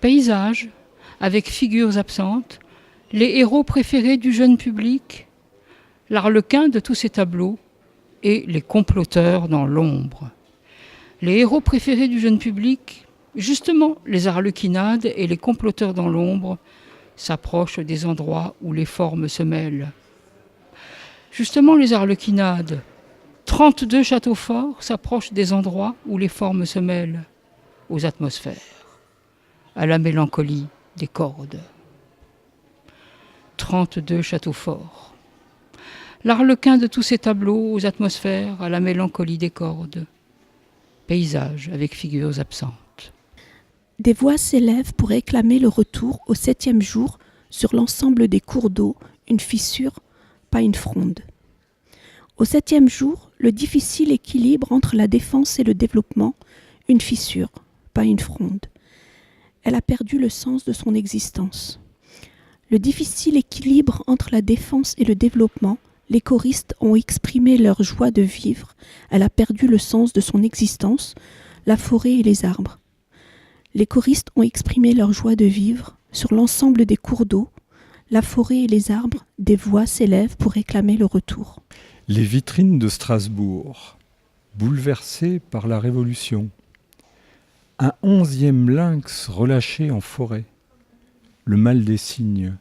Paysages, avec figures absentes, les héros préférés du jeune public, l'arlequin de tous ces tableaux et les comploteurs dans l'ombre. Les héros préférés du jeune public, justement les arlequinades et les comploteurs dans l'ombre, s'approchent des endroits où les formes se mêlent. Justement les arlequinades, 32 châteaux forts s'approchent des endroits où les formes se mêlent, aux atmosphères, à la mélancolie des cordes. 32 châteaux forts. L'arlequin de tous ces tableaux, aux atmosphères, à la mélancolie des cordes. Paysages avec figures absentes. Des voix s'élèvent pour réclamer le retour au 7e jour sur l'ensemble des cours d'eau, une fissure, pas une fronde. Au 7e jour, le difficile équilibre entre la défense et le développement, une fissure, pas une fronde. Elle a perdu le sens de son existence. Le difficile équilibre entre la défense et le développement, les choristes ont exprimé leur joie de vivre, elle a perdu le sens de son existence, la forêt et les arbres. Les choristes ont exprimé leur joie de vivre sur l'ensemble des cours d'eau, la forêt et les arbres, des voix s'élèvent pour réclamer le retour. Les vitrines de Strasbourg, bouleversées par la Révolution. Un 11e lynx relâché en forêt, le mal des cygnes.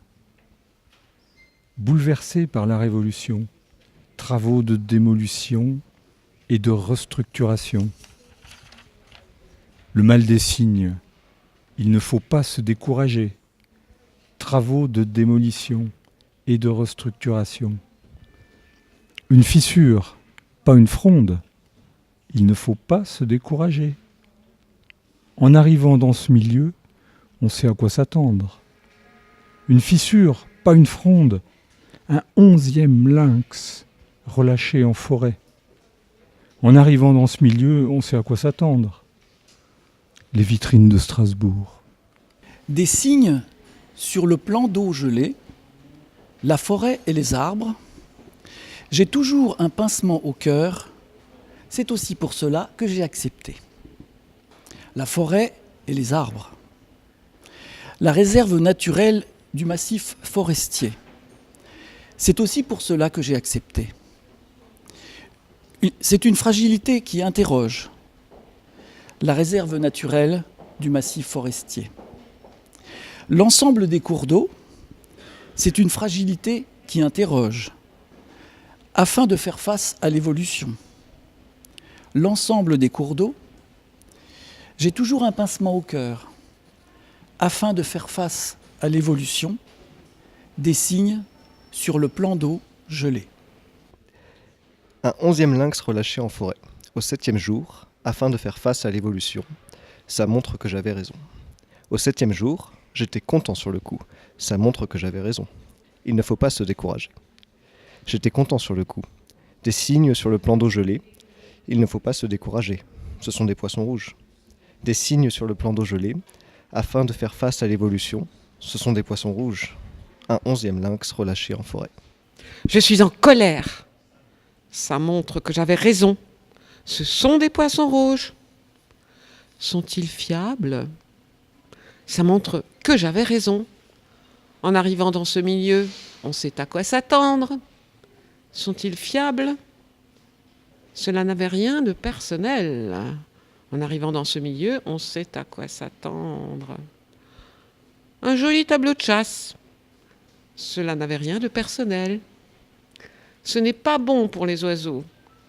Bouleversé par la Révolution, travaux de démolition et de restructuration. Le mal des cygnes, il ne faut pas se décourager. Travaux de démolition et de restructuration. Une fissure, pas une fronde, il ne faut pas se décourager. En arrivant dans ce milieu, on sait à quoi s'attendre. Une fissure, pas une fronde, un 11e lynx relâché en forêt. En arrivant dans ce milieu, on sait à quoi s'attendre. Les vitrines de Strasbourg. Des cygnes sur le plan d'eau gelée, la forêt et les arbres. J'ai toujours un pincement au cœur, c'est aussi pour cela que j'ai accepté. La forêt et les arbres. La réserve naturelle du massif forestier. C'est aussi pour cela que j'ai accepté. C'est une fragilité qui interroge. La réserve naturelle du massif forestier. L'ensemble des cours d'eau, c'est une fragilité qui interroge, afin de faire face à l'évolution. L'ensemble des cours d'eau, j'ai toujours un pincement au cœur, afin de faire face à l'évolution des cygnes sur le plan d'eau gelé. Un 11e lynx relâché en forêt, au 7e jour, afin de faire face à l'évolution. Ça montre que j'avais raison. Au 7e jour, j'étais content sur le coup. Ça montre que j'avais raison. Il ne faut pas se décourager. J'étais content sur le coup. Des cygnes sur le plan d'eau gelé. Il ne faut pas se décourager. Ce sont des poissons rouges. Des cygnes sur le plan d'eau gelé, afin de faire face à l'évolution. Ce sont des poissons rouges. Un 11e lynx relâché en forêt. Je suis en colère. Ça montre que j'avais raison. Ce sont des poissons rouges. Sont-ils fiables ? Ça montre que j'avais raison. En arrivant dans ce milieu, on sait à quoi s'attendre. Sont-ils fiables ? Cela n'avait rien de personnel. En arrivant dans ce milieu, on sait à quoi s'attendre. Un joli tableau de chasse. Cela n'avait rien de personnel. Ce n'est pas bon pour les oiseaux.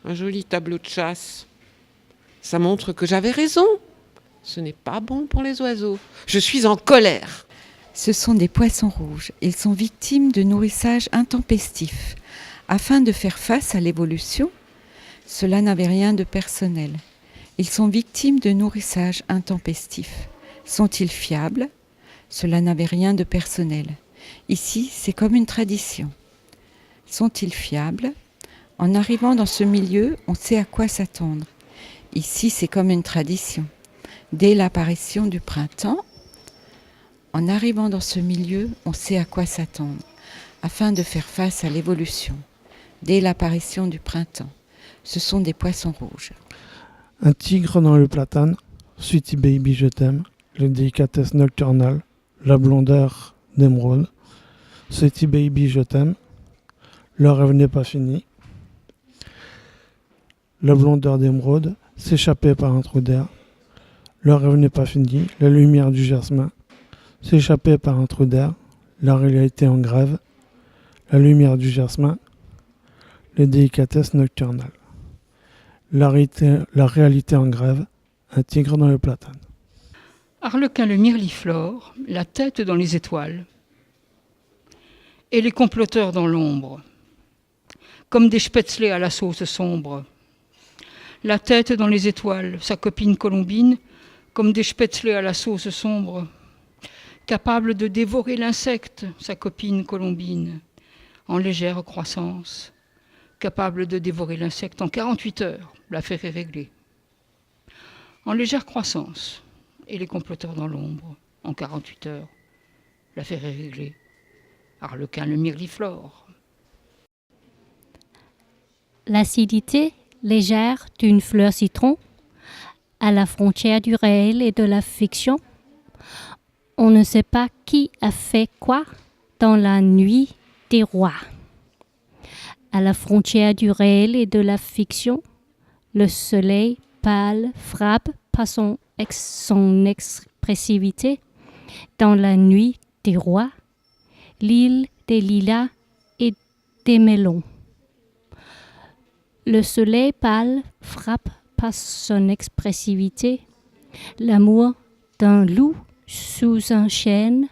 Un joli tableau de chasse. Ça montre que j'avais raison. Ce n'est pas bon pour les oiseaux. Je suis en colère. Ce sont des poissons rouges. Ils sont victimes de nourrissage intempestif. Afin de faire face à l'évolution, cela n'avait rien de personnel. Ils sont victimes de nourrissage intempestif. Sont-ils fiables ? Cela n'avait rien de personnel. Ici, c'est comme une tradition. Sont-ils fiables ? En arrivant dans ce milieu, on sait à quoi s'attendre. Ici, c'est comme une tradition. Dès l'apparition du printemps, en arrivant dans ce milieu, on sait à quoi s'attendre, afin de faire face à l'évolution. Dès l'apparition du printemps, ce sont des poissons rouges. Un tigre dans le platane, Sweetie Baby, je t'aime. les délicatesses nocturnales, la blondeur d'émeraude, City Baby je t'aime, le rêve n'est pas fini, la blondeur d'émeraude, s'échapper par un trou d'air, le rêve n'est pas fini, la lumière du jasmin, s'échapper par un trou d'air, la réalité en grève, la lumière du jasmin, les délicatesses nocturnales, la réalité en grève, un tigre dans le platane. Arlequin le myrliflore, la tête dans les étoiles, et les comploteurs dans l'ombre, comme des spätzlés à la sauce sombre. La tête dans les étoiles, sa copine colombine, comme des spätzlés à la sauce sombre, capable de dévorer l'insecte, sa copine colombine, en légère croissance, capable de dévorer l'insecte en 48 heures, l'affaire est réglée. En légère croissance, et les comploteurs dans l'ombre, en 48 heures, l'affaire est réglée. Arlequin le myrliflore. L'acidité légère d'une fleur citron, à la frontière du réel et de la fiction. On ne sait pas qui a fait quoi dans la nuit des rois. À la frontière du réel et de la fiction, le soleil pâle frappe par son expressivité dans la nuit des rois, l'île des lilas et des melons. Le soleil pâle frappe par son expressivité l'amour d'un loup sous un chêne,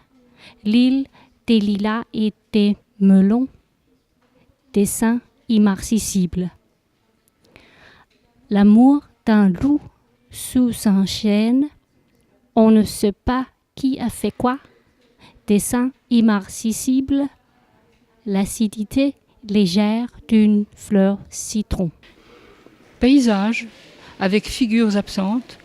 l'île des lilas et des melons, dessin immarcessible. L'amour d'un loup sous un chêne, on ne sait pas qui a fait quoi, dessin immarcessible, l'acidité légère d'une fleur citron. Paysage, avec figures absentes,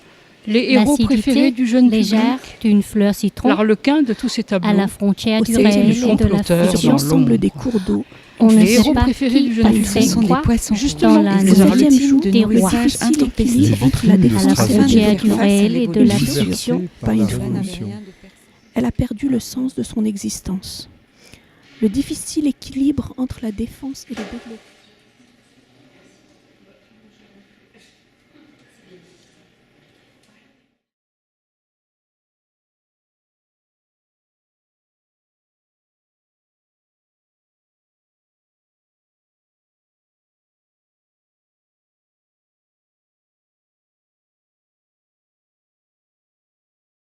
les héros L'acidité préférés du jeune légère public, d'une fleur citron, l'arlequin de tous ces tableaux, à la frontière Au du septième réel jour, et de la comploteurs Sur fiction. dans l'ensemble l'ombre. des cours d'eau, On ne les sait héros pas préférés du qui jeune a public. fait Ce sont des quoi poissons Justement, dans la rouges. au les nuit septième arlequins jour, de des le rois. difficile intempestifs. équilibre entre la Des À la défense et la frontière du défense. réel et de la Bouleversé fiction. par pas une l'évolution. Elle a perdu le sens de son existence. Le difficile équilibre entre la défense et le développement.